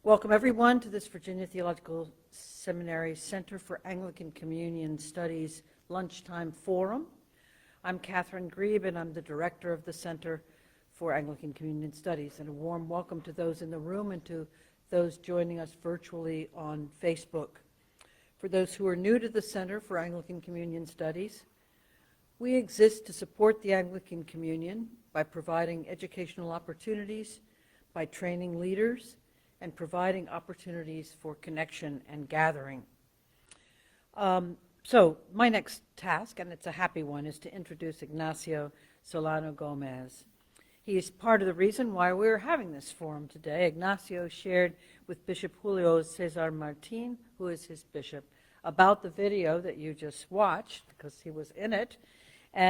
Welcome everyone to this Virginia Theological Seminary Center for Anglican Communion Studies Lunchtime Forum. I'm Catherine Grebe, and I'm the director of the Center for Anglican Communion Studies. And a warm welcome to those in the room and to those joining us virtually on Facebook. For those who are new to the Center for Anglican Communion Studies, we exist to support the Anglican Communion by providing educational opportunities, by training leaders, and providing opportunities for connection and gathering. So my next task, and it's a happy one, is to introduce Ignacio Solano Gomez. He is part of the reason why we're having this forum today. Ignacio shared with Bishop Julio Cesar Martin, who is his bishop, about the video that you just watched, because he was in it,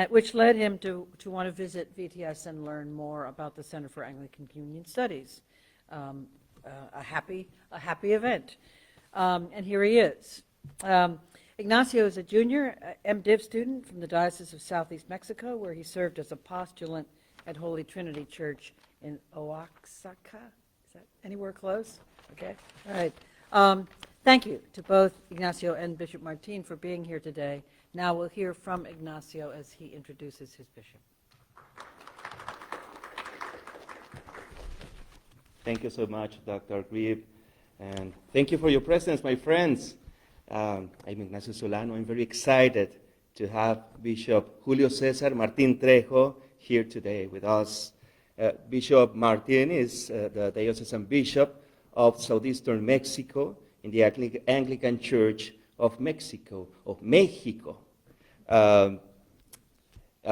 which led him to want to visit VTS and learn more about the Center for Anglican Communion Studies. A happy event. And here he is. Ignacio is a junior MDiv student from the Diocese of Southeast Mexico, where he served as a postulant at Holy Trinity Church in Oaxaca. Is that anywhere close? Okay. All right. Thank you to both Ignacio and Bishop Martin for being here today. Now we'll hear from Ignacio as he introduces his bishop. Thank you so much, Dr. Grebe, and thank you for your presence, my friends. I'm Ignacio Solano. I'm very excited to have Bishop Julio Cesar Martin Trejo here today with us. Bishop Martin is the diocesan bishop of southeastern Mexico in the Anglican Church of Mexico, a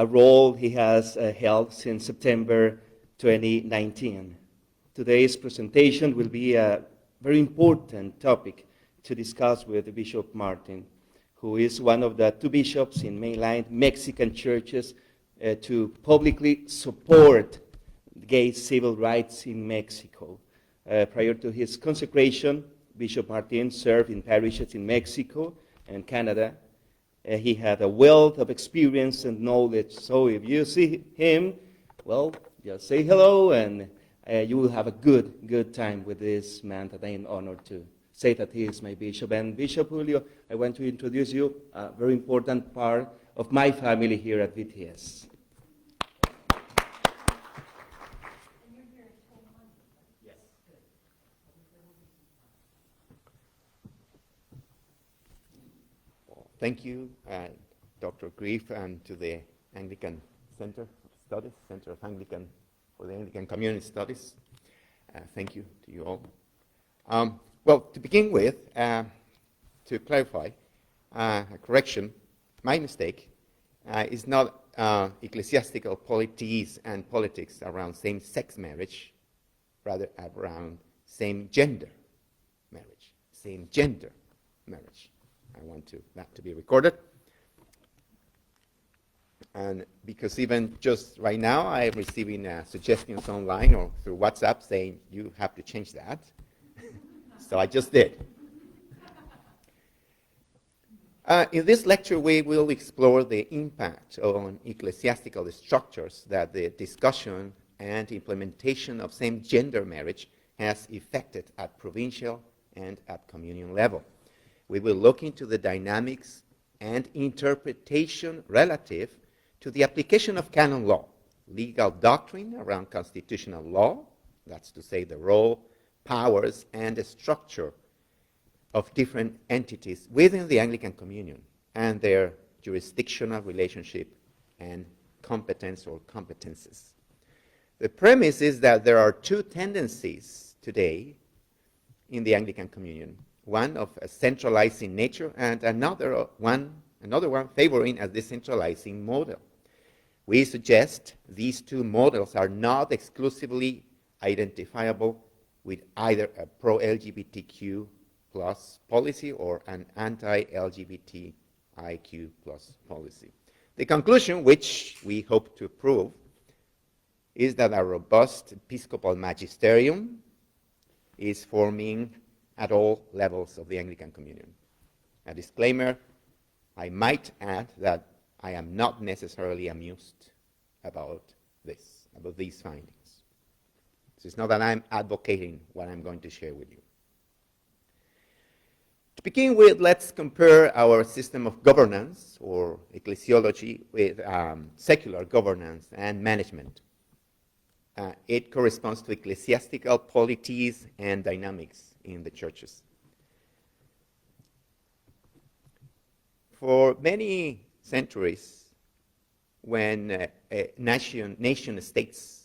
role he has held since September 2019. Today's presentation will be a very important topic to discuss with Bishop Martin, who is one of the two bishops in mainline Mexican churches to publicly support gay civil rights in Mexico. Prior to his consecration, Bishop Martin served in parishes in Mexico and Canada. He had a wealth of experience and knowledge, so if you see him, well, just say hello, and you will have a good time with this man that I am honored to say that he is my bishop. And Bishop Julio, I want to introduce you, a very important part of my family here at VTS. Yes. Well, thank you, Dr. Grebe, and to the Anglican Center of Studies, Center of Anglican for the Anglican Community Studies. Thank you to you all. Well, to begin with, to clarify, a correction, my mistake is not ecclesiastical polities and politics around same-sex marriage, rather around same-gender marriage. Same-gender marriage. I want that to be recorded. And because even just right now, I'm receiving suggestions online or through WhatsApp saying you have to change that. So I just did. In this lecture, we will explore the impact on ecclesiastical structures that the discussion and implementation of same-gender marriage has effected at provincial and at communion level. We will look into the dynamics and interpretation relative to the application of canon law, legal doctrine around constitutional law, that's to say the role, powers, and the structure of different entities within the Anglican Communion and their jurisdictional relationship and competence or competences. The premise is that there are two tendencies today in the Anglican Communion, one of a centralizing nature and another one favoring a decentralizing model. We suggest these two models are not exclusively identifiable with either a pro-LGBTQ plus policy or an anti-LGBTIQ plus policy. The conclusion, which we hope to prove, is that a robust episcopal magisterium is forming at all levels of the Anglican Communion. A disclaimer, I might add that I am not necessarily amused about these findings. So it's not that I'm advocating what I'm going to share with you. To begin with, let's compare our system of governance, or ecclesiology, with secular governance and management. It corresponds to ecclesiastical polities and dynamics in the churches. For many centuries, when nation states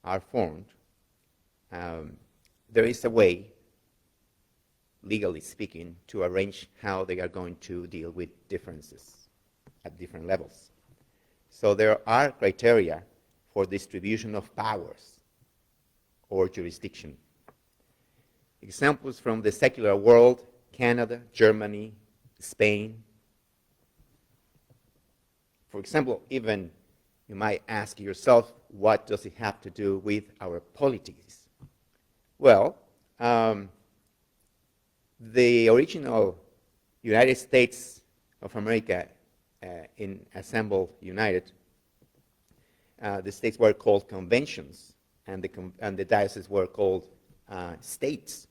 are formed, there is a way, legally speaking, to arrange how they are going to deal with differences at different levels. So there are criteria for distribution of powers or jurisdiction. Examples from the secular world: Canada, Germany, Spain. For example, even you might ask yourself, what does it have to do with our polities? Well, the original United States of America, in assembled united, the states were called conventions, and the dioceses were called states.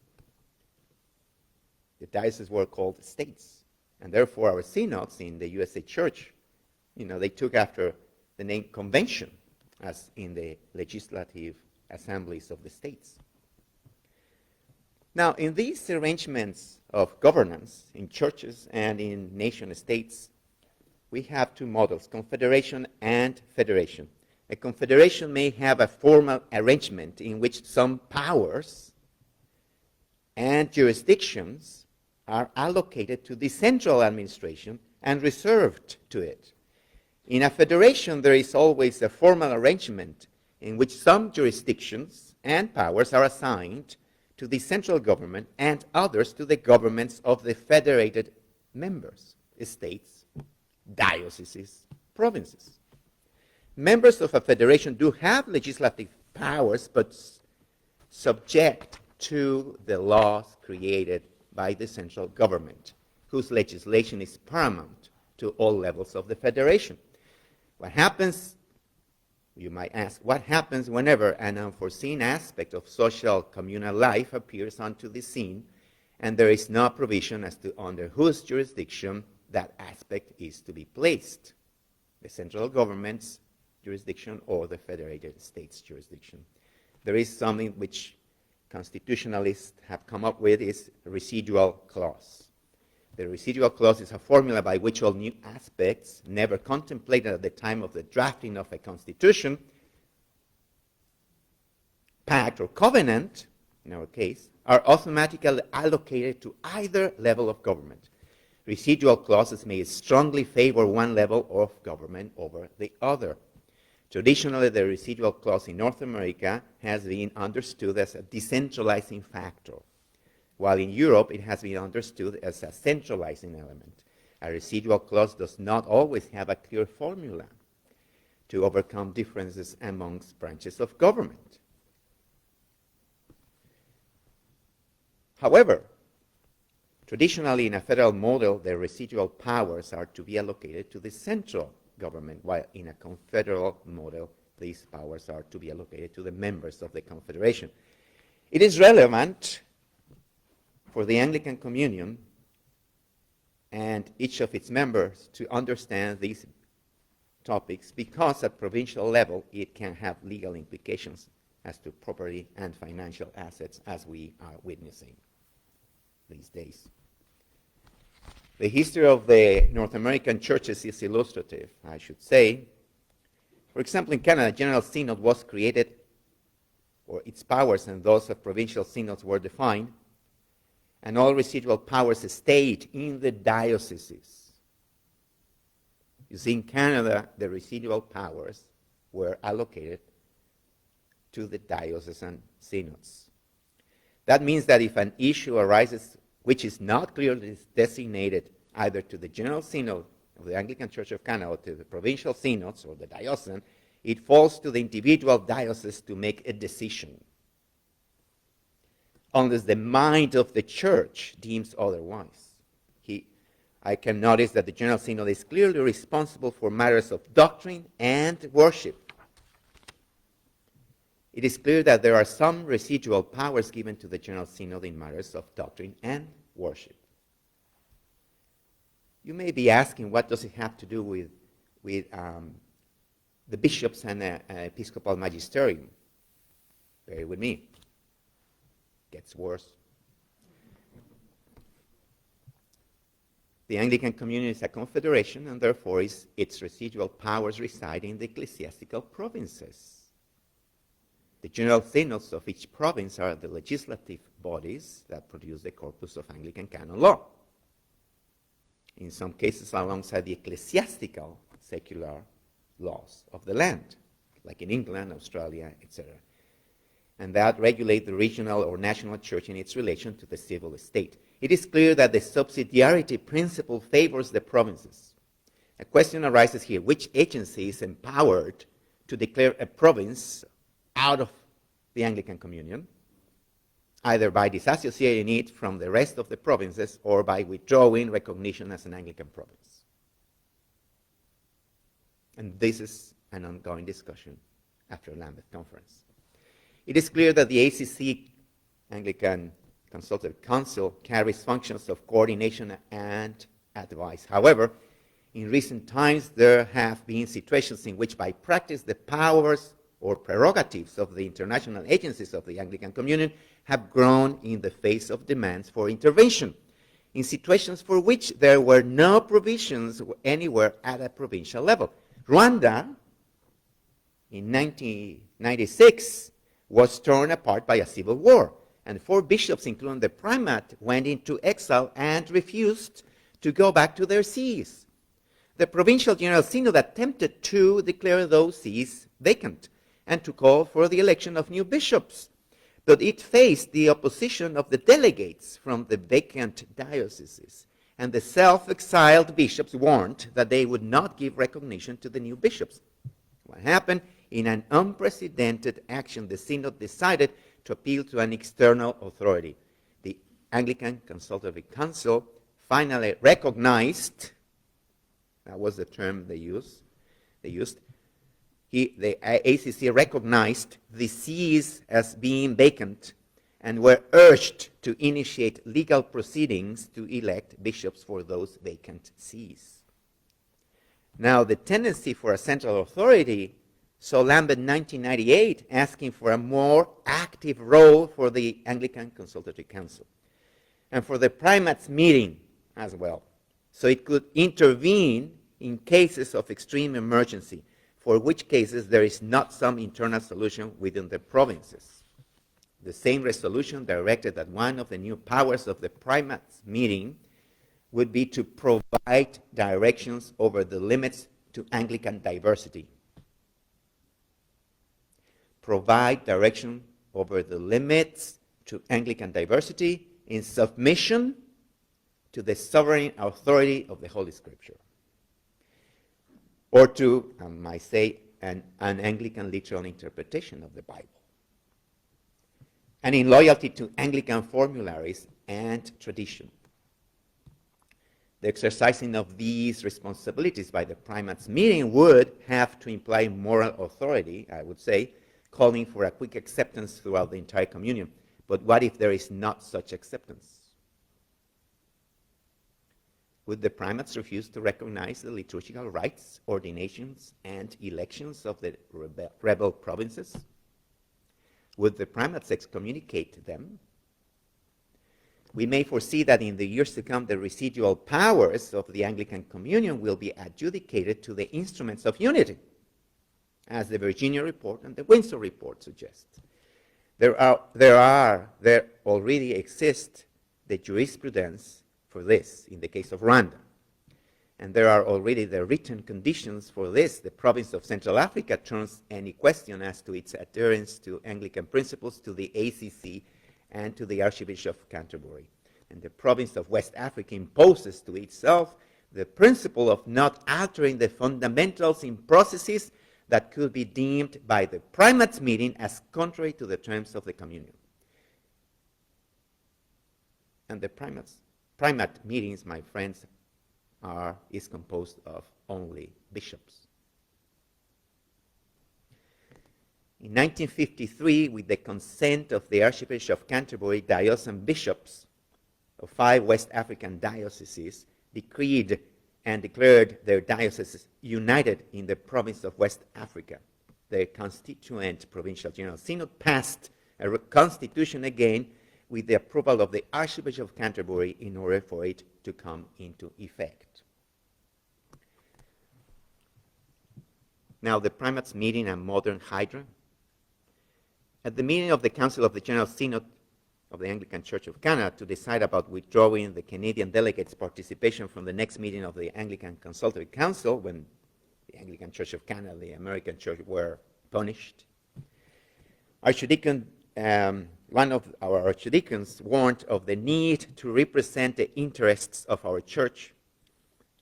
The dioceses were called states, and therefore our synods in the USA Church, they took after the name convention, as in the legislative assemblies of the states. Now, in these arrangements of governance in churches and in nation-states, we have two models: confederation and federation. A confederation may have a formal arrangement in which some powers and jurisdictions are allocated to the central administration and reserved to it. In a federation, there is always a formal arrangement in which some jurisdictions and powers are assigned to the central government and others to the governments of the federated members, states, dioceses, provinces. Members of a federation do have legislative powers, but subject to the laws created by the central government, whose legislation is paramount to all levels of the federation. What happens, you might ask, what happens whenever an unforeseen aspect of social communal life appears onto the scene and there is no provision as to under whose jurisdiction that aspect is to be placed? The central government's jurisdiction or the federated states' jurisdiction. There is something which constitutionalists have come up with, is residual clause. The residual clause is a formula by which all new aspects never contemplated at the time of the drafting of a constitution, pact, or covenant, in our case, are automatically allocated to either level of government. Residual clauses may strongly favor one level of government over the other. Traditionally, the residual clause in North America has been understood as a decentralizing factor, while in Europe it has been understood as a centralizing element. A residual clause does not always have a clear formula to overcome differences amongst branches of government. However, traditionally in a federal model, the residual powers are to be allocated to the central government, while in a confederal model, these powers are to be allocated to the members of the Confederation. It is relevant for the Anglican Communion and each of its members to understand these topics, because at provincial level it can have legal implications as to property and financial assets, as we are witnessing these days. The history of the North American churches is illustrative, I should say. For example, in Canada, General Synod was created, or its powers and those of provincial synods were defined, and all residual powers stayed in the dioceses. You see, in Canada, the residual powers were allocated to the diocesan synods. That means that if an issue arises which is not clearly designated either to the General Synod of the Anglican Church of Canada or to the provincial synods or the diocesan, it falls to the individual diocese to make a decision, unless the mind of the church deems otherwise. I can notice that the General Synod is clearly responsible for matters of doctrine and worship. It is clear that there are some residual powers given to the General Synod in matters of doctrine and worship. You may be asking, what does it have to do with the bishops and episcopal magisterium? Bear with me. Gets worse. The Anglican Communion is a confederation, and therefore its residual powers reside in the ecclesiastical provinces. The general synods of each province are the legislative bodies that produce the corpus of Anglican canon law. In some cases, alongside the ecclesiastical secular laws of the land, like in England, Australia, etc., and that regulate the regional or national church in its relation to the civil state. It is clear that the subsidiarity principle favors the provinces. A question arises here: which agency is empowered to declare a province out of the Anglican Communion, either by disassociating it from the rest of the provinces or by withdrawing recognition as an Anglican province? And this is an ongoing discussion after Lambeth Conference. It is clear that the ACC, Anglican Consultative Council, carries functions of coordination and advice. However, in recent times, there have been situations in which, by practice, the powers or prerogatives of the international agencies of the Anglican Communion have grown in the face of demands for intervention, in situations for which there were no provisions anywhere at a provincial level. Rwanda, in 1996, was torn apart by a civil war, and 4 bishops, including the primate, went into exile and refused to go back to their sees. The Provincial General Synod attempted to declare those sees vacant and to call for the election of new bishops, but it faced the opposition of the delegates from the vacant dioceses, and the self-exiled bishops warned that they would not give recognition to the new bishops. What happened? In an unprecedented action, the Synod decided to appeal to an external authority. The Anglican Consultative Council finally recognized, that was the term they used, the ACC recognized the sees as being vacant and were urged to initiate legal proceedings to elect bishops for those vacant sees. Now, the tendency for a central authority saw Lambeth 1998 asking for a more active role for the Anglican Consultative Council and for the primates meeting as well, so it could intervene in cases of extreme emergency, for which cases there is not some internal solution within the provinces. The same resolution directed that one of the new powers of the primates meeting would be to provide directions over the limits to Anglican diversity. Provide direction over the limits to Anglican diversity in submission to the sovereign authority of the Holy Scripture, or to, I might say, an Anglican literal interpretation of the Bible, and in loyalty to Anglican formularies and tradition. The exercising of these responsibilities by the primates meeting would have to imply moral authority, I would say, calling for a quick acceptance throughout the entire communion. But what if there is not such acceptance? Would the primates refuse to recognize the liturgical rites, ordinations, and elections of the rebel provinces? Would the primates excommunicate them? We may foresee that in the years to come, the residual powers of the Anglican Communion will be adjudicated to the instruments of unity, as the Virginia Report and the Windsor Report suggest. There already exists the jurisprudence for this in the case of Rwanda. And there are already the written conditions for this. The province of Central Africa turns any question as to its adherence to Anglican principles to the ACC and to the Archbishop of Canterbury. And the province of West Africa imposes to itself the principle of not altering the fundamentals in processes that could be deemed by the primates meeting as contrary to the terms of the communion. And the primate meetings, my friends, is composed of only bishops. In 1953, with the consent of the Archbishop of Canterbury, diocesan bishops of 5 West African dioceses decreed and declared their dioceses united in the province of West Africa. The Constituent Provincial General Synod passed a constitution again with the approval of the Archbishop of Canterbury in order for it to come into effect. Now, the primates meeting a modern hydra. At the meeting of the Council of the General Synod of the Anglican Church of Canada to decide about withdrawing the Canadian delegates' participation from the next meeting of the Anglican Consultative Council, when the Anglican Church of Canada, the American Church, were punished, Archdeacon, one of our archdeacons warned of the need to represent the interests of our church,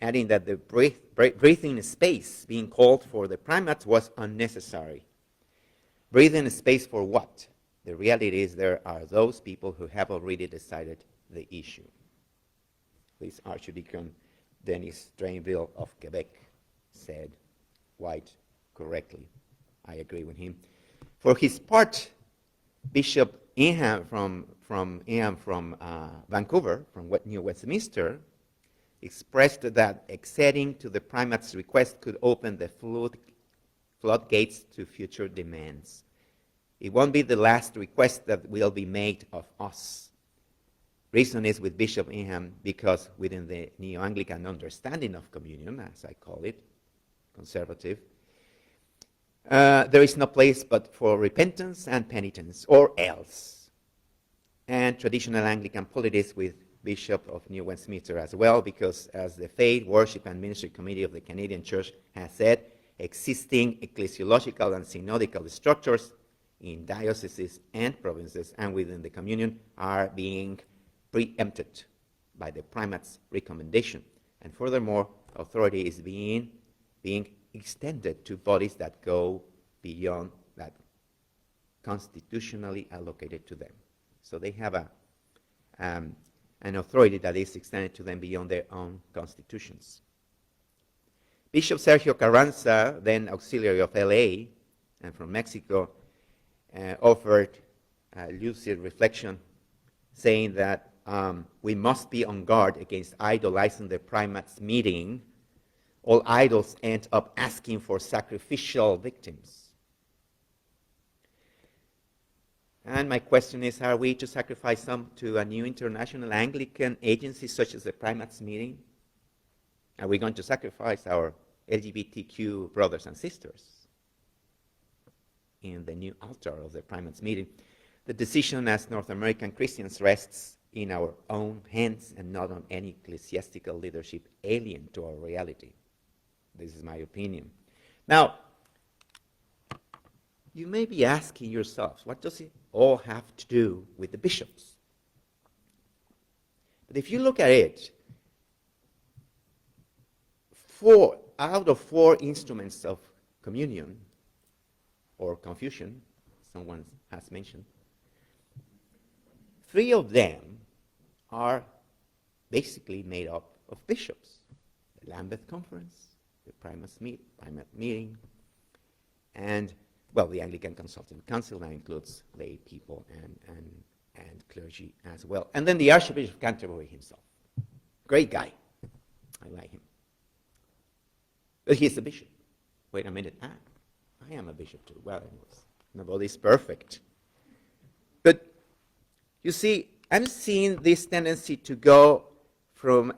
adding that the breathing space being called for the primates was unnecessary. Breathing space for what? The reality is there are those people who have already decided the issue. This Archdeacon Dennis Drainville of Quebec said quite correctly. I agree with him. For his part, Bishop Ingham from Vancouver, from New Westminster, expressed that acceding to the primate's request could open the floodgates to future demands. It won't be the last request that will be made of us. Reason is with Bishop Ingham because within the Neo-Anglican understanding of communion, as I call it, conservative, there is no place but for repentance and penitence, or else. And traditional Anglican politics with Bishop of New Westminster as well, because as the Faith, Worship and Ministry Committee of the Canadian Church has said, existing ecclesiological and synodical structures in dioceses and provinces and within the communion are being preempted by the primate's recommendation. And furthermore, authority is being extended to bodies that go beyond that constitutionally allocated to them. So they have an authority that is extended to them beyond their own constitutions. Bishop Sergio Carranza, then auxiliary of LA and from Mexico, offered a lucid reflection saying that we must be on guard against idolizing the primates meeting. All idols end up asking for sacrificial victims. And my question is, are we to sacrifice some to a new international Anglican agency such as the primates meeting? Are we going to sacrifice our LGBTQ brothers and sisters in the new altar of the primates meeting? The decision as North American Christians rests in our own hands and not on any ecclesiastical leadership alien to our reality. This is my opinion. Now, you may be asking yourselves, what does it all have to do with the bishops? But if you look at it, 4 out of 4 instruments of communion or confusion, someone has mentioned, 3 of them are basically made up of bishops. The Lambeth Conference, the primate meeting, and, well, the Anglican Consultative Council that includes lay people and clergy as well. And then the Archbishop of Canterbury himself. Great guy. I like him. But he's a bishop. Wait a minute. I am a bishop too. Well, anyways, nobody's perfect. But you see, I'm seeing this tendency to go from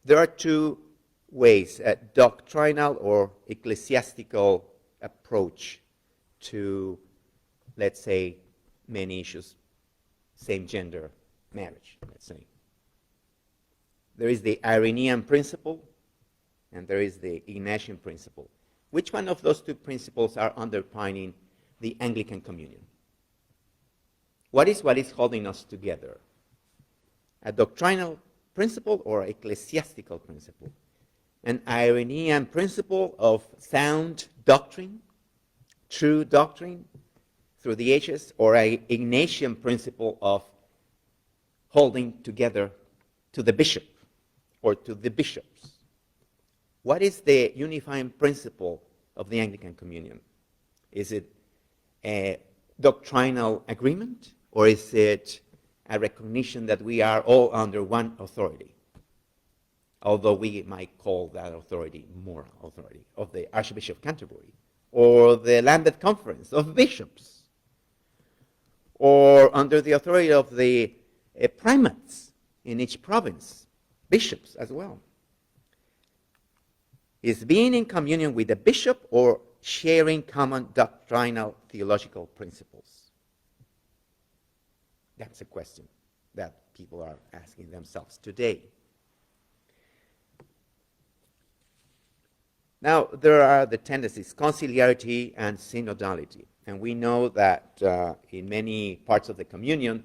there are 2 ways, a doctrinal or ecclesiastical approach to, let's say, many issues, same-gender marriage, let's say. There is the Irenaean principle, and there is the Ignatian principle. Which one of those 2 principles are underpinning the Anglican communion? What is holding us together? A doctrinal principle or ecclesiastical principle? An Irenaean principle of sound doctrine, true doctrine through the ages, or an Ignatian principle of holding together to the bishop or to the bishops? What is the unifying principle of the Anglican communion? Is it a doctrinal agreement, or is it a recognition that we are all under one authority, although we might call that authority moral authority, of the Archbishop of Canterbury, or the Landed Conference of Bishops, or under the authority of the primates in each province, bishops as well. Is being in communion with the bishop or sharing common doctrinal theological principles? That's a question that people are asking themselves today. Now, there are the tendencies, conciliarity and synodality. And we know that in many parts of the communion,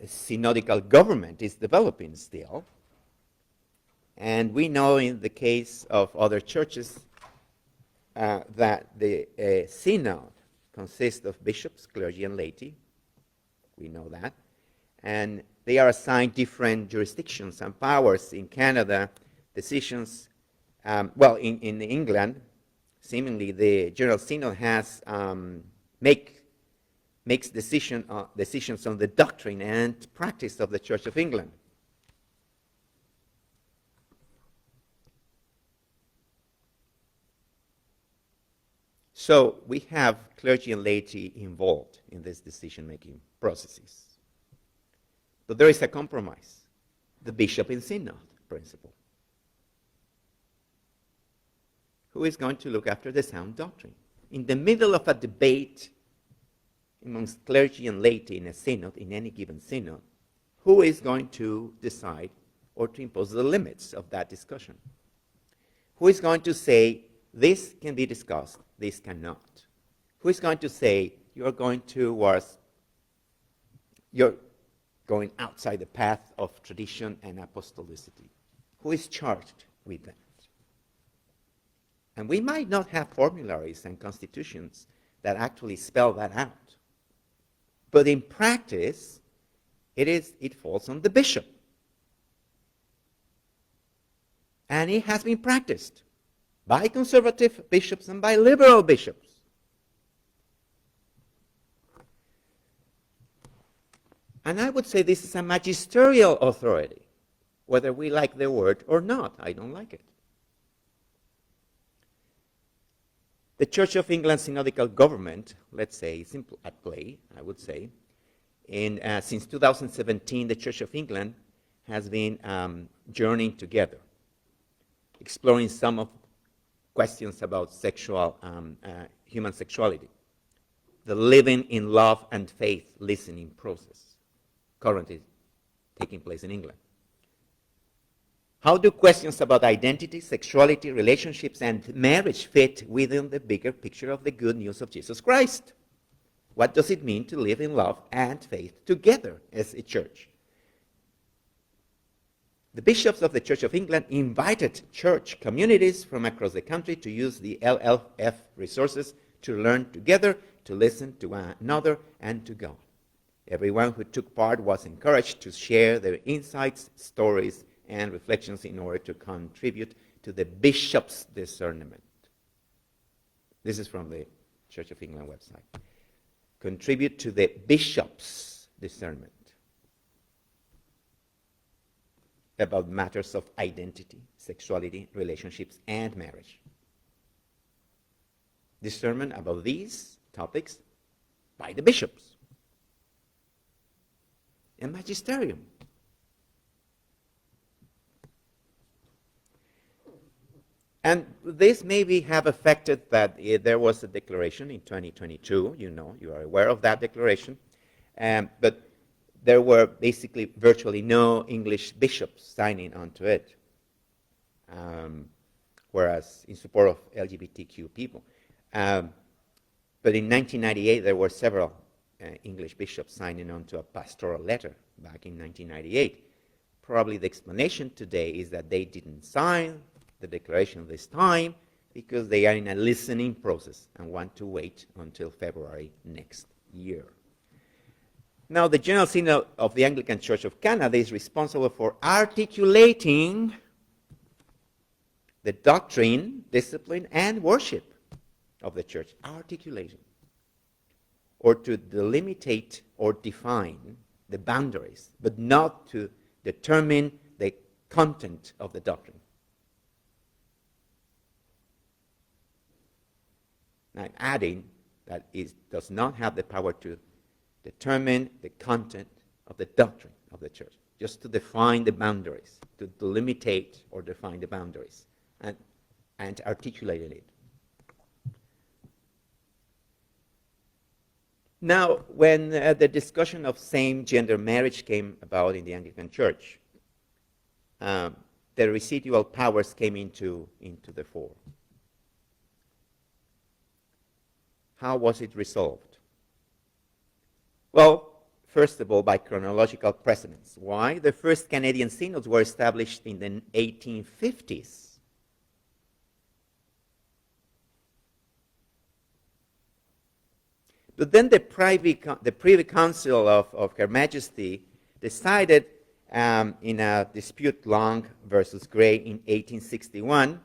synodical government is developing still. And we know in the case of other churches that the synod consists of bishops, clergy, and laity. We know that. And they are assigned different jurisdictions and powers. In Canada, decisions, in England, seemingly the General Synod has makes decisions on the doctrine and practice of the Church of England. So we have clergy and laity involved in these decision-making processes. But there is a compromise, the bishop in synod principle. Who is going to look after the sound doctrine? In the middle of a debate amongst clergy and laity in a synod, in any given synod, who is going to decide or to impose the limits of that discussion? Who is going to say, this can be discussed, this cannot? Who is going to say, you're going outside the path of tradition and apostolicity? Who is charged with that? And we might not have formularies and constitutions that actually spell that out. But in practice, it falls on the bishop. And it has been practiced by conservative bishops and by liberal bishops. And I would say this is a magisterial authority, whether we like the word or not. I don't like it. The Church of England synodical government, let's say, is at play, I would say. Since 2017, the Church of England has been journeying together, exploring some of questions about human sexuality, the living in love and faith listening process currently taking place in England. How do questions about identity, sexuality, relationships, and marriage fit within the bigger picture of the good news of Jesus Christ? What does it mean to live in love and faith together as a church? The bishops of the Church of England invited church communities from across the country to use the LLF resources to learn together, to listen to one another, and to God. Everyone who took part was encouraged to share their insights, stories, and reflections in order to contribute to the bishop's discernment. This is from the Church of England website. Contribute to the bishop's discernment about matters of identity, sexuality, relationships, and marriage. Discernment about these topics by the bishops. A magisterium. And this maybe have affected that there was a declaration in 2022, you are aware of that declaration, but there were basically virtually no English bishops signing onto it, whereas in support of LGBTQ people. But in 1998, there were several English bishops signing on to a pastoral letter back in 1998. Probably the explanation today is that they didn't sign the declaration this time because they are in a listening process and want to wait until February next year. Now, the General Synod of the Anglican Church of Canada is responsible for articulating the doctrine, discipline, and worship of the church. Articulating. Or to delimitate or define the boundaries, but not to determine the content of the doctrine. I'm adding that it does not have the power to determine the content of the doctrine of the church, just to define the boundaries, to delimitate or define the boundaries, and articulate it. Now, when the discussion of same-gender marriage came about in the Anglican Church, the residual powers came into the fore. How was it resolved? Well, first of all, by chronological precedence. Why? The first Canadian synods were established in the 1850s. But then the Privy Council of Her Majesty decided in a dispute Long versus Gray in 1861,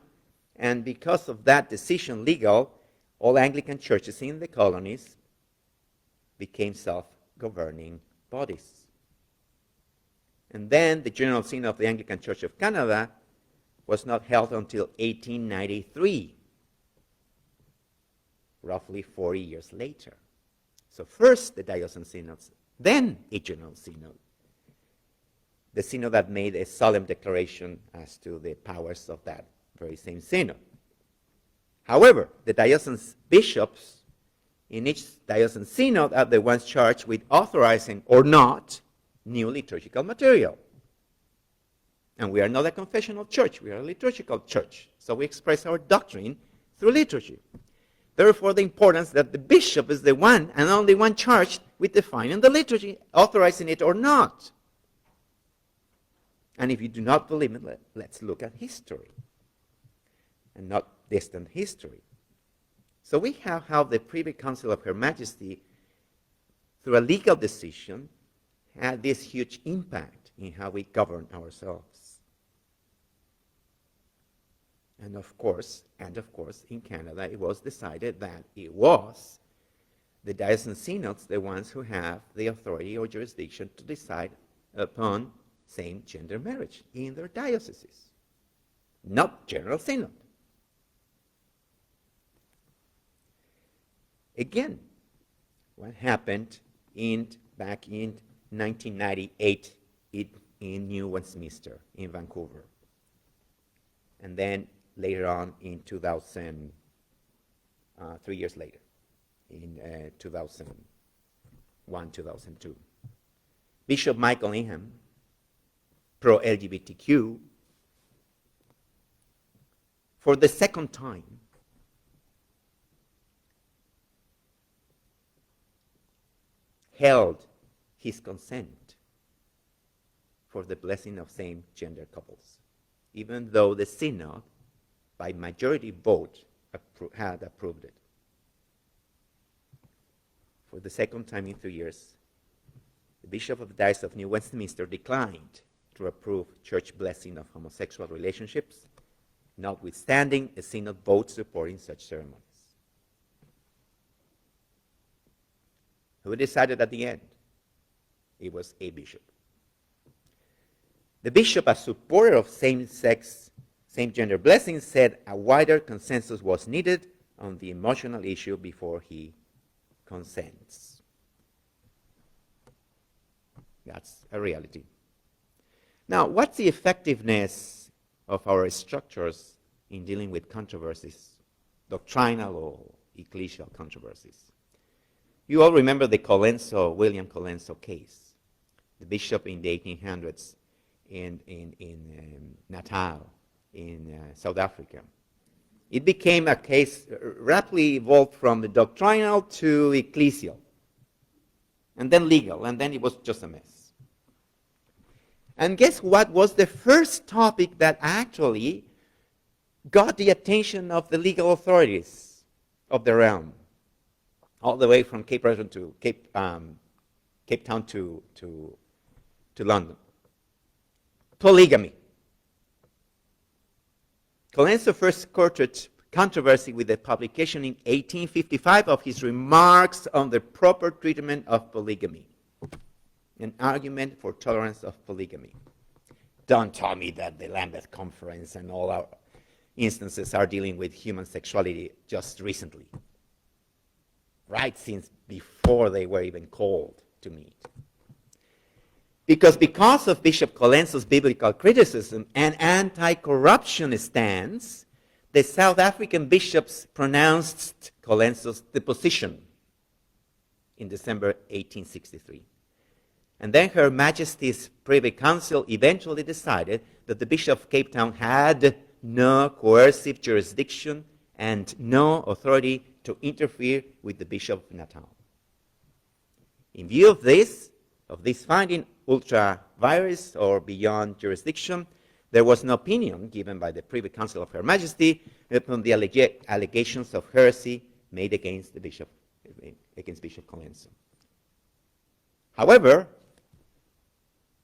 and because of that decision legal, all Anglican churches in the colonies became self-governing bodies. And then the General Synod of the Anglican Church of Canada was not held until 1893, roughly 40 years later. So first the diocesan synods, then a general synod. The synod that made a solemn declaration as to the powers of that very same synod. However, the diocesan bishops in each diocesan synod are the ones charged with authorizing or not new liturgical material. And we are not a confessional church, we are a liturgical church. So we express our doctrine through liturgy. Therefore, the importance that the bishop is the one and only one charged with defining the liturgy, authorizing it or not. And if you do not believe it, let's look at history, and not distant history. So we have how the Privy Council of Her Majesty, through a legal decision, had this huge impact in how we govern ourselves. And of course, in Canada, it was decided that it was the diocesan synods, the ones who have the authority or jurisdiction to decide upon same-gender marriage in their dioceses, not General Synod. Again, what happened back in 1998 in New Westminster, in Vancouver, and then later on in 2000, 3 years later, in 2001, 2002. Bishop Michael Ingham, pro-LGBTQ, for the second time, held his consent for the blessing of same-gender couples, even though the synod, by majority vote, had approved it. For the second time in 2 years, the Bishop of the Diocese of New Westminster declined to approve church blessing of homosexual relationships, notwithstanding a synod vote supporting such ceremonies. Who decided at the end? It was a bishop. The bishop, a supporter of same-sex, same-gender blessings, said a wider consensus was needed on the emotional issue before he consents. That's a reality. Now, what's the effectiveness of our structures in dealing with controversies, doctrinal or ecclesial controversies? You all remember the William Colenso case, the bishop in the 1800s in Natal, in South Africa. It became a case rapidly evolved from the doctrinal to ecclesial, and then legal, and then it was just a mess. And guess what was the first topic that actually got the attention of the legal authorities of the realm, all the way from Cape Breton to Cape Town to London? Polygamy. Colenso first courted controversy with the publication in 1855 of his remarks on the proper treatment of polygamy. an argument for tolerance of polygamy. Don't tell me that the Lambeth Conference and all our instances are dealing with human sexuality just recently, right since before they were even called to meet. Because of Bishop Colenso's biblical criticism and anti-corruption stance, the South African bishops pronounced Colenso's deposition in December 1863. And then Her Majesty's Privy Council eventually decided that the Bishop of Cape Town had no coercive jurisdiction and no authority to interfere with the Bishop of Natal. In view of this finding ultra vires or beyond jurisdiction, there was no opinion given by the Privy Council of Her Majesty upon the allegations of heresy made against Bishop Colenso. However,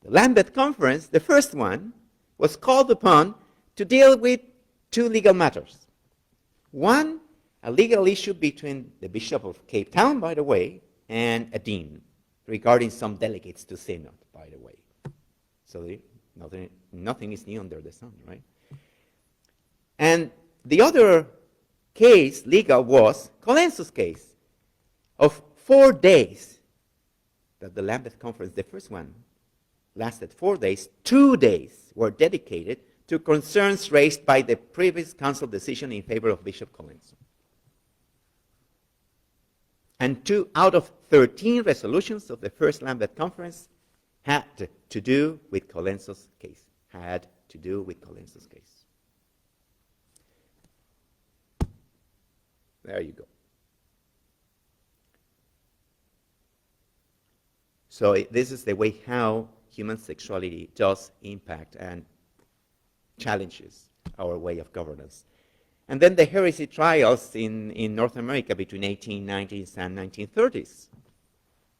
the Lambeth Conference, the first one, was called upon to deal with two legal matters. One, a legal issue between the Bishop of Cape Town, by the way, and a dean regarding some delegates to synod, by the way. So nothing is new under the sun, right? And the other case, legal, was Colenso's case of 4 days that the Lambeth Conference, the first one, lasted 4 days. 2 days were dedicated to concerns raised by the previous council decision in favor of Bishop Colenso. And 2 out of 13 resolutions of the first Lambeth Conference had to do with Colenso's case. There you go. So this is the way how human sexuality does impact and challenges our way of governance. And then the heresy trials in North America between 1890s and 1930s.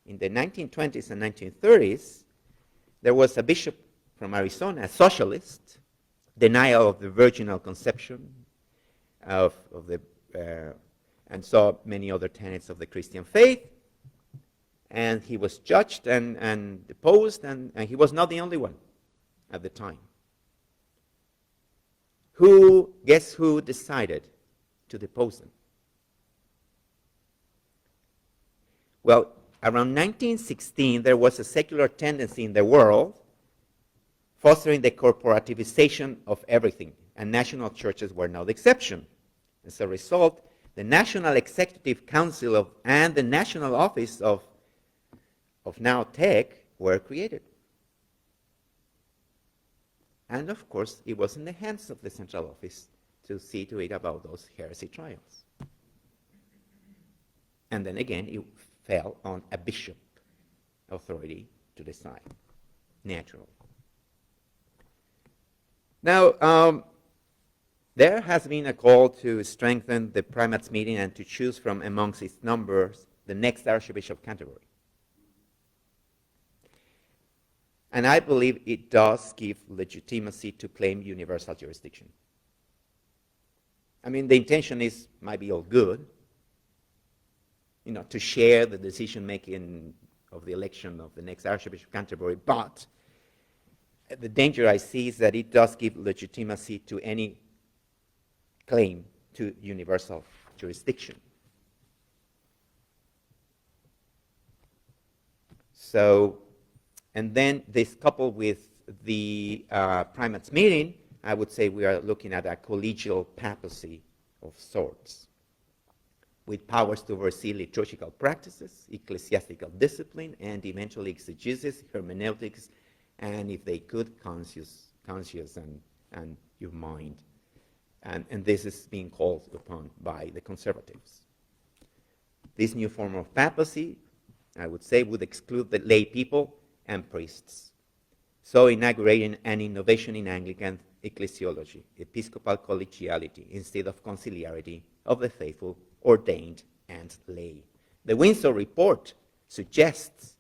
In the 1920s and 1930s, there was a bishop from Arizona, a socialist, denial of the virginal conception, and saw many other tenets of the Christian faith. And he was judged and deposed, and he was not the only one at the time. Guess who decided to depose him? Well, around 1916, there was a secular tendency in the world fostering the corporativization of everything, and national churches were no exception. As a result, the National Executive Council and the National Office of Now Tech were created. And of course, it was in the hands of the central office to see to it about those heresy trials. And then again, it fell on a bishop authority to decide, naturally. Now, there has been a call to strengthen the primates meeting and to choose from amongst its numbers the next Archbishop of Canterbury. And I believe it does give legitimacy to claim universal jurisdiction. I mean, the intention might be all good, to share the decision-making of the election of the next Archbishop of Canterbury, but the danger I see is that it does give legitimacy to any claim to universal jurisdiction. So, and then this coupled with the primates meeting, I would say we are looking at a collegial papacy of sorts, with powers to oversee liturgical practices, ecclesiastical discipline, and eventually exegesis, hermeneutics, and if they could, conscience and your mind. And this is being called upon by the conservatives. This new form of papacy, I would say, would exclude the lay people and priests, so inaugurating an innovation in Anglican ecclesiology, episcopal collegiality instead of conciliarity of the faithful, ordained, and lay. The Windsor Report suggests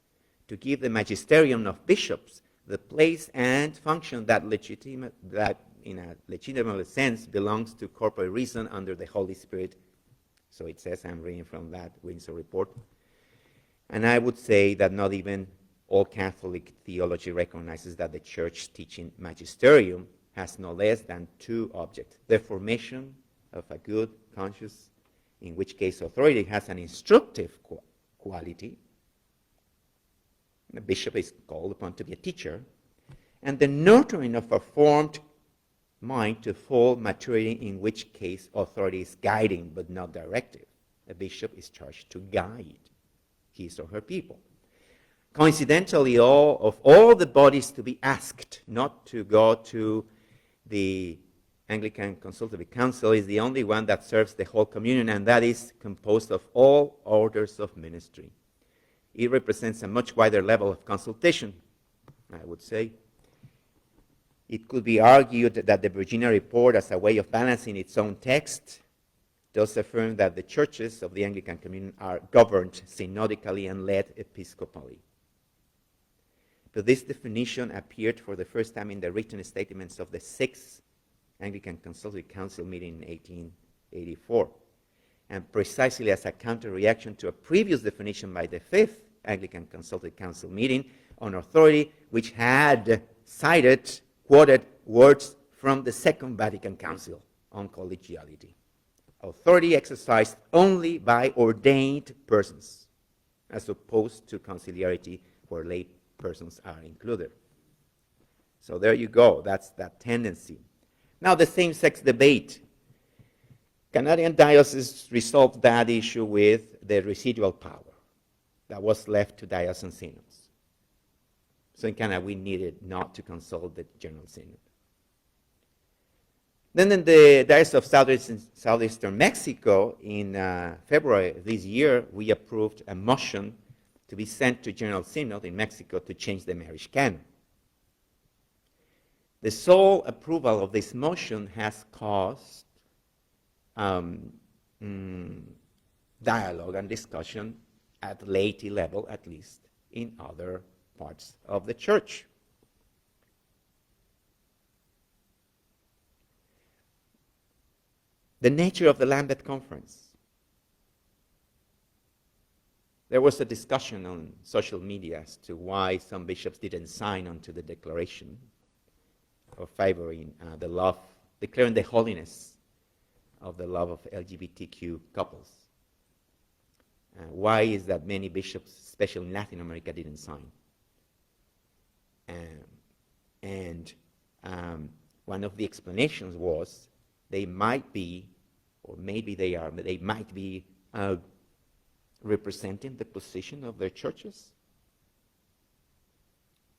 to give the magisterium of bishops the place and function that in a legitimate sense belongs to corporate reason under the Holy Spirit. So it says, I'm reading from that Windsor Report. And I would say that not even All Catholic theology recognizes that the Church teaching magisterium has no less than two objects: the formation of a good conscience, in which case authority has an instructive quality. The bishop is called upon to be a teacher, and the nurturing of a formed mind to full maturity, in which case authority is guiding but not directive. A bishop is charged to guide his or her people. Coincidentally, all the bodies to be asked not to go to the Anglican Consultative Council is the only one that serves the whole communion, and that is composed of all orders of ministry. It represents a much wider level of consultation, I would say. It could be argued that the Virginia Report, as a way of balancing its own text, does affirm that the churches of the Anglican Communion are governed synodically and led episcopally. But this definition appeared for the first time in the written statements of the Sixth Anglican Consultative Council meeting in 1884, and precisely as a counter-reaction to a previous definition by the Fifth Anglican Consultative Council meeting on authority, which had quoted words from the Second Vatican Council on collegiality. Authority exercised only by ordained persons, as opposed to conciliarity where lay persons are included. So there you go. That's that tendency. Now, the same-sex debate. Canadian dioceses resolved that issue with the residual power that was left to diocesan synods. So in Canada, we needed not to consult the General Synod. Then in the Diocese of Southeastern Mexico, in February this year, we approved a motion to be sent to General Synod in Mexico to change the marriage canon. The sole approval of this motion has caused dialogue and discussion at laity level, at least, in other parts of the church. The nature of the Lambeth Conference. There was a discussion on social media as to why some bishops didn't sign onto the declaration of favoring the love, declaring the holiness of the love of LGBTQ couples. Why is that many bishops, especially in Latin America, didn't sign? One of the explanations was they might be, or maybe they are, but they might be representing the position of their churches,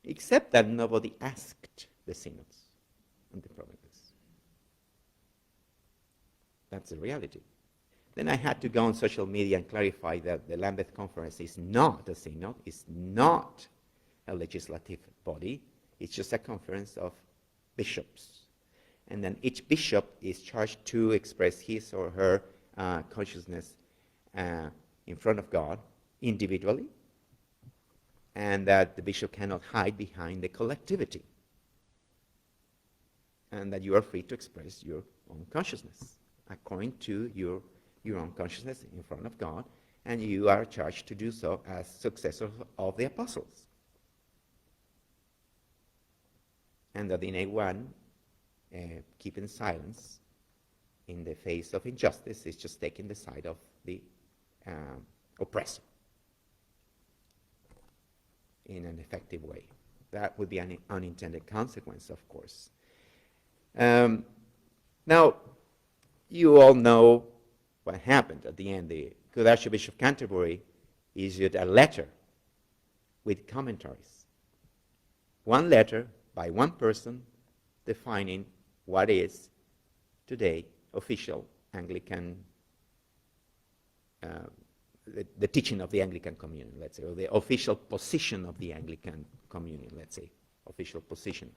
except that nobody asked the synods in the provinces. That's the reality. Then I had to go on social media and clarify that the Lambeth Conference is not a synod, it's not a legislative body, it's just a conference of bishops. And then each bishop is charged to express his or her consciousness in front of God individually, and that the bishop cannot hide behind the collectivity, and that you are free to express your own consciousness according to your own consciousness in front of God, and you are charged to do so as successors of the apostles. And that in A1, keeping silence in the face of injustice is just taking the side of the oppressor in an effective way. That would be an unintended consequence, of course. Now, you all know what happened at the end. The good Archbishop of Canterbury issued a letter with commentaries. One letter by one person defining what is today official Anglican, the teaching of the Anglican Communion, let's say, or the official position of the Anglican Communion, let's say, official position.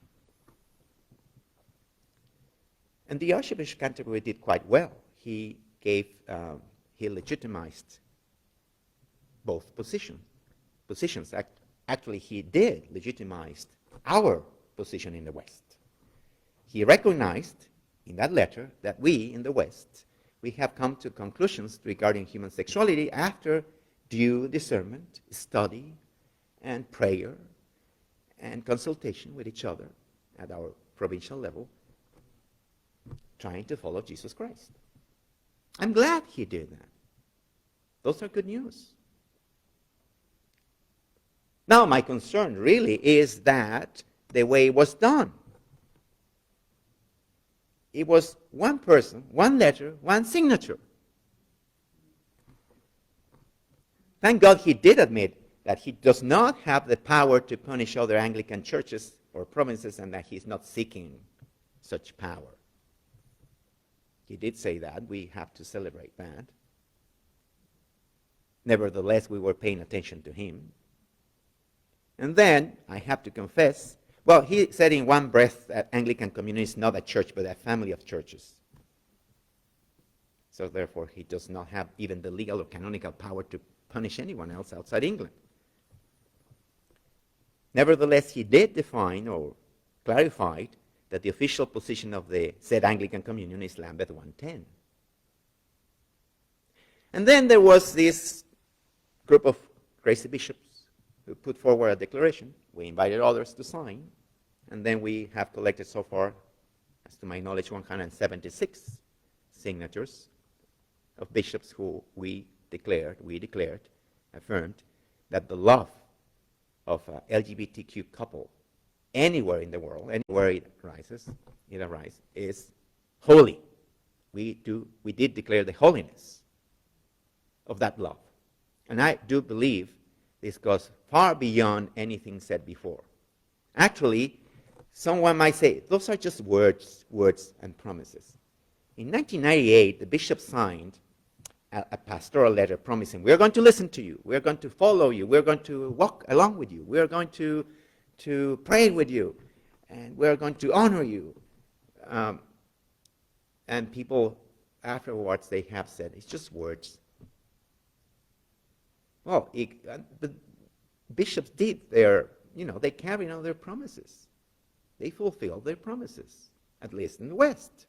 And the Archbishop of Canterbury did quite well. He legitimized both positions. Actually, he did legitimize our position in the West. He recognized in that letter that we in the West, we have come to conclusions regarding human sexuality after due discernment, study, and prayer and consultation with each other at our provincial level, trying to follow Jesus Christ. I'm glad he did that. Those are good news. Now, my concern really is that the way it was done. It was one person, one letter, one signature. Thank God he did admit that he does not have the power to punish other Anglican churches or provinces and that he's not seeking such power. He did say that. We have to celebrate that. Nevertheless, we were paying attention to him. And then, I have to confess, well, he said in one breath that Anglican community is not a church, but a family of churches. So therefore, he does not have even the legal or canonical power to punish anyone else outside England. Nevertheless, he did define or clarified that the official position of the said Anglican communion is Lambeth 110. And then there was this group of crazy bishops who put forward a declaration. We invited others to sign, and then we have collected so far, as to my knowledge, 176 signatures of bishops who we declared, affirmed that the love of a LGBTQ couple anywhere in the world, anywhere it arises, is holy. We did declare the holiness of that love. And I do believe this goes far beyond anything said before. Actually, someone might say, those are just words and promises. In 1998, the bishop signed a pastoral letter promising, we're going to listen to you, we're going to follow you, we're going to walk along with you, we're going to pray with you, and we're going to honor you. And people afterwards, they have said, it's just words. Well, the bishops did they carried out their promises. They fulfilled their promises, at least in the West.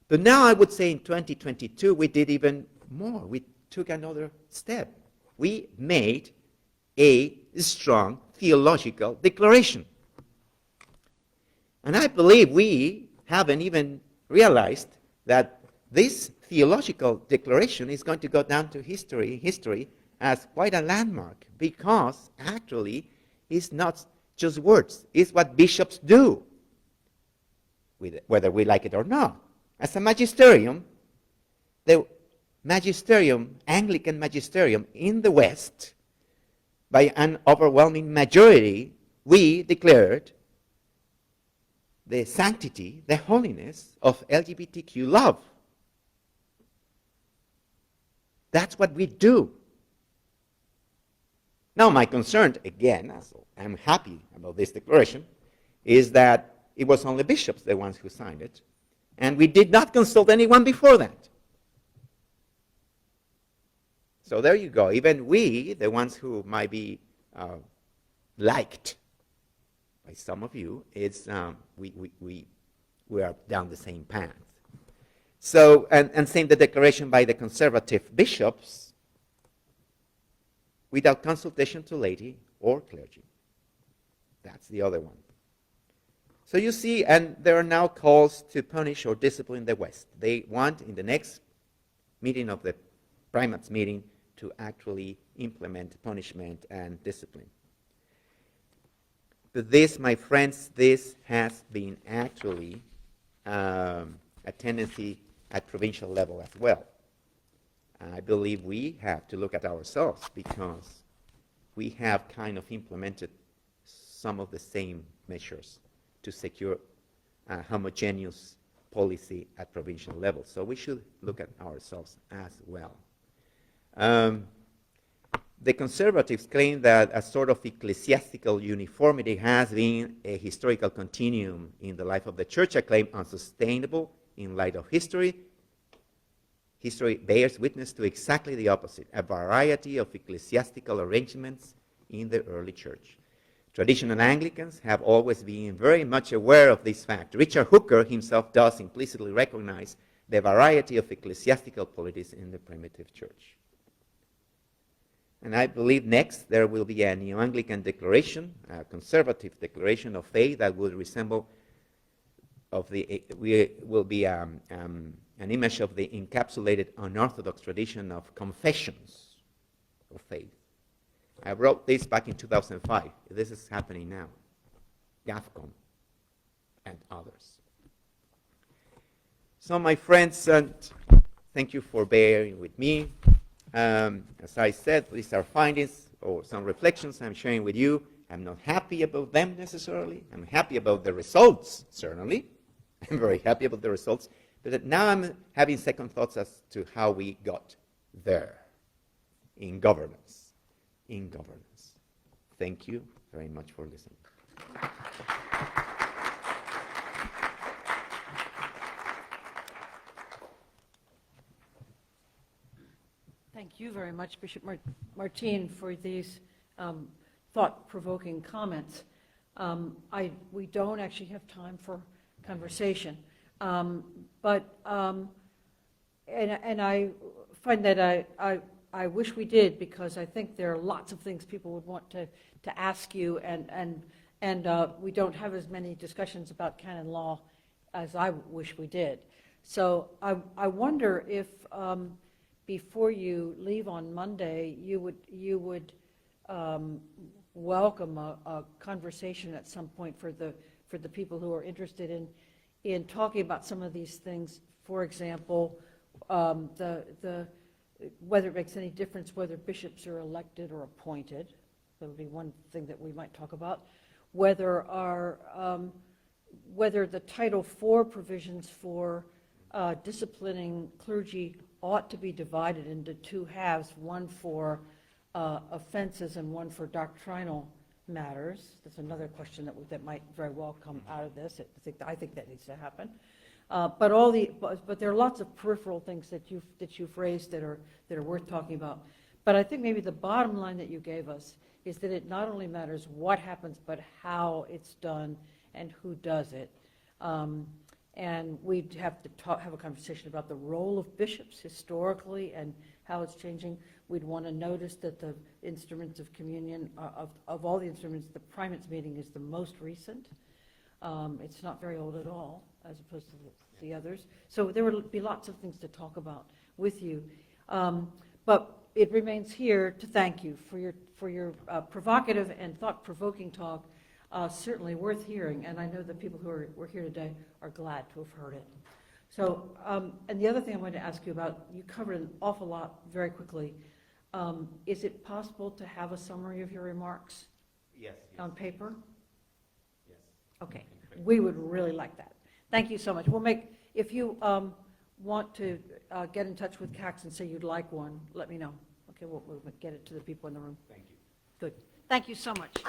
But now I would say in 2022, we did even more. We took another step. We made a strong theological declaration. And I believe we haven't even realized that this theological declaration is going to go down to history as quite a landmark, because actually it's not just words, it's what bishops do, whether we like it or not. As a magisterium, the Anglican magisterium in the West, by an overwhelming majority, we declared the sanctity, the holiness of LGBTQ love. That's what we do. Now, my concern, again, I'm happy about this declaration, is that it was only bishops, the ones who signed it, and we did not consult anyone before that. So there you go. Even we, the ones who might be liked by some of you, we are down the same path. So, and same the declaration by the conservative bishops, without consultation to laity or clergy. That's the other one. So you see, and there are now calls to punish or discipline the West. They want, in the next meeting of the primates meeting, to actually implement punishment and discipline. But this, my friends, this has been actually a tendency at provincial level as well. I believe we have to look at ourselves, because we have kind of implemented some of the same measures to secure a homogeneous policy at provincial level. So we should look at ourselves as well. The conservatives claim that a sort of ecclesiastical uniformity has been a historical continuum in the life of the church, a claim unsustainable in light of history. History bears witness to exactly the opposite, a variety of ecclesiastical arrangements in the early church. Traditional Anglicans have always been very much aware of this fact. Richard Hooker himself does implicitly recognize the variety of ecclesiastical polities in the primitive church. And I believe next there will be a Neo-Anglican declaration, a conservative declaration of faith that will resemble will be an image of the encapsulated unorthodox tradition of confessions of faith. I wrote this back in 2005. This is happening now. GAFCON and others. So my friends, thank you for bearing with me. As I said, these are findings or some reflections I'm sharing with you. I'm not happy about them necessarily. I'm happy about the results, certainly. I'm very happy about the results. But now I'm having second thoughts as to how we got there in governance. In governance. Thank you very much for listening. Thank you very much, Bishop Martin, for these thought-provoking comments. We don't actually have time for conversation, but I find that I wish we did, because I think there are lots of things people would want to ask you, and we don't have as many discussions about canon law as I wish we did. So I wonder if before you leave on Monday, you would welcome a conversation at some point for the people who are interested in talking about some of these things. For example, whether it makes any difference whether bishops are elected or appointed. That would be one thing that we might talk about. Whether the Title IV provisions for disciplining clergy ought to be divided into two halves, one for offenses and one for doctrinal matters. That's another question that might very well come out of this. I think that needs to happen. But there are lots of peripheral things that you've raised that are worth talking about. But I think maybe the bottom line that you gave us is that it not only matters what happens, but how it's done and who does it. And we'd have to have a conversation about the role of bishops historically and how it's changing. We'd want to notice that the instruments of communion, of all the instruments, the primates meeting is the most recent. It's not very old at all, as opposed to the others. So there will be lots of things to talk about with you. But it remains here to thank you for your provocative and thought-provoking talk. Certainly worth hearing, and I know the people who were here today are glad to have heard it. So, and the other thing I wanted to ask you about, you covered an awful lot very quickly. Is it possible to have a summary of your remarks? Yes. On paper? Yes. Okay, we would really like that. Thank you so much. If you want to get in touch with CACS and say you'd like one, let me know. Okay, we'll get it to the people in the room. Thank you. Good. Thank you so much.